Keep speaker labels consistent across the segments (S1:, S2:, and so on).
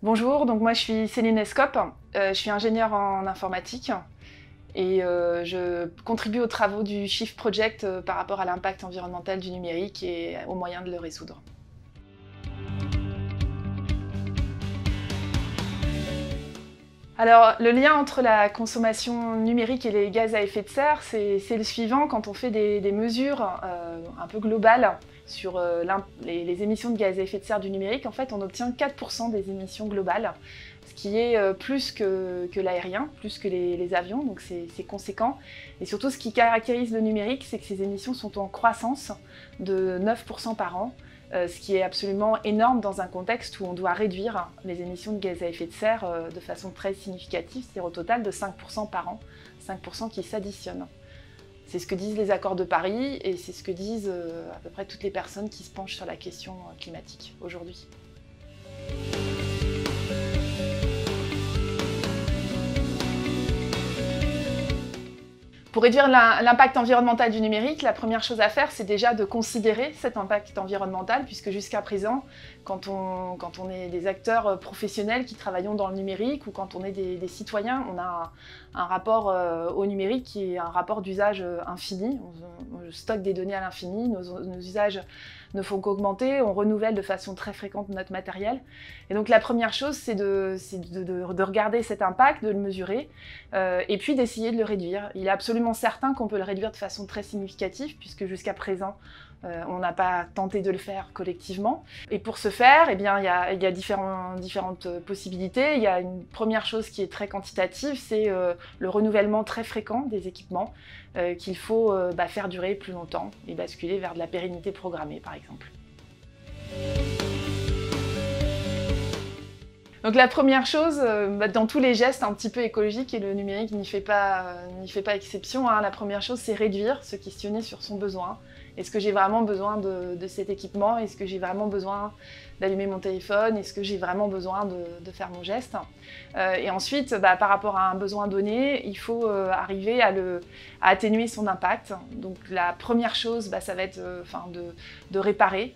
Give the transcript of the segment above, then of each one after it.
S1: Bonjour, donc moi je suis Céline Escope, je suis ingénieure en informatique et je contribue aux travaux du Shift Project par rapport à l'impact environnemental du numérique et aux moyens de le résoudre. Alors, le lien entre la consommation numérique et les gaz à effet de serre, c'est le suivant. Quand on fait des mesures un peu globales sur les émissions de gaz à effet de serre du numérique, en fait, on obtient 4% des émissions globales, ce qui est plus que l'aérien, plus que les avions, donc c'est conséquent. Et surtout, ce qui caractérise le numérique, c'est que ces émissions sont en croissance de 9% par an, ce qui est absolument énorme dans un contexte où on doit réduire les émissions de gaz à effet de serre de façon très significative, c'est-à-dire au total de 5% par an, 5% qui s'additionnent. C'est ce que disent les accords de Paris et c'est ce que disent à peu près toutes les personnes qui se penchent sur la question climatique aujourd'hui. Pour réduire l'impact environnemental du numérique, la première chose à faire, c'est déjà de considérer cet impact environnemental, puisque jusqu'à présent, quand on est des acteurs professionnels qui travaillons dans le numérique ou quand on est des citoyens, on a un rapport au numérique qui est un rapport d'usage infini. On stocke des données à l'infini, nos usages ne font qu'augmenter, on renouvelle de façon très fréquente notre matériel. Et donc la première chose, c'est de regarder cet impact, de le mesurer, et puis d'essayer de le réduire. Il est absolument certain qu'on peut le réduire de façon très significative, puisque jusqu'à présent, on n'a pas tenté de le faire collectivement. Et pour ce faire, eh bien, il y a différentes possibilités. Il y a une première chose qui est très quantitative, c'est le renouvellement très fréquent des équipements qu'il faut faire durer plus longtemps et basculer vers de la pérennité programmée, par exemple. Donc la première chose, dans tous les gestes un petit peu écologiques, et le numérique n'y fait pas exception, hein, la première chose c'est réduire, se questionner sur son besoin. Est-ce que j'ai vraiment besoin de cet équipement? Est-ce que j'ai vraiment besoin d'allumer mon téléphone? Est-ce que j'ai vraiment besoin de faire mon geste? Et ensuite, par rapport à un besoin donné, il faut arriver à atténuer son impact. Donc la première chose, ça va être de réparer.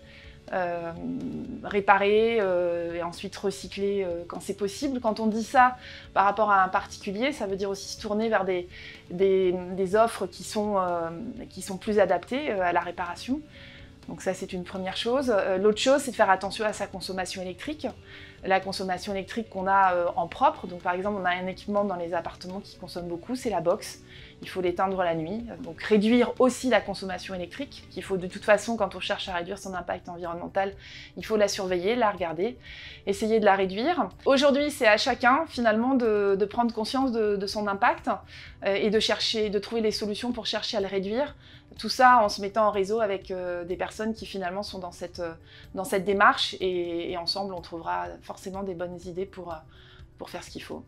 S1: Et ensuite recycler quand c'est possible. Quand on dit ça par rapport à un particulier, ça veut dire aussi se tourner vers des offres qui sont plus adaptées à la réparation. Donc ça, c'est une première chose. L'autre chose, c'est de faire attention à sa consommation électrique. La consommation électrique qu'on a en propre, donc par exemple, on a un équipement dans les appartements qui consomme beaucoup, c'est la box. Il faut l'éteindre la nuit. Donc réduire aussi la consommation électrique, qu'il faut de toute façon, quand on cherche à réduire son impact environnemental, il faut la surveiller, la regarder, essayer de la réduire. Aujourd'hui, c'est à chacun finalement de prendre conscience de son impact et de trouver les solutions pour chercher à le réduire. Tout ça en se mettant en réseau avec des personnes qui finalement sont dans cette démarche et ensemble on trouvera forcément des bonnes idées pour faire ce qu'il faut.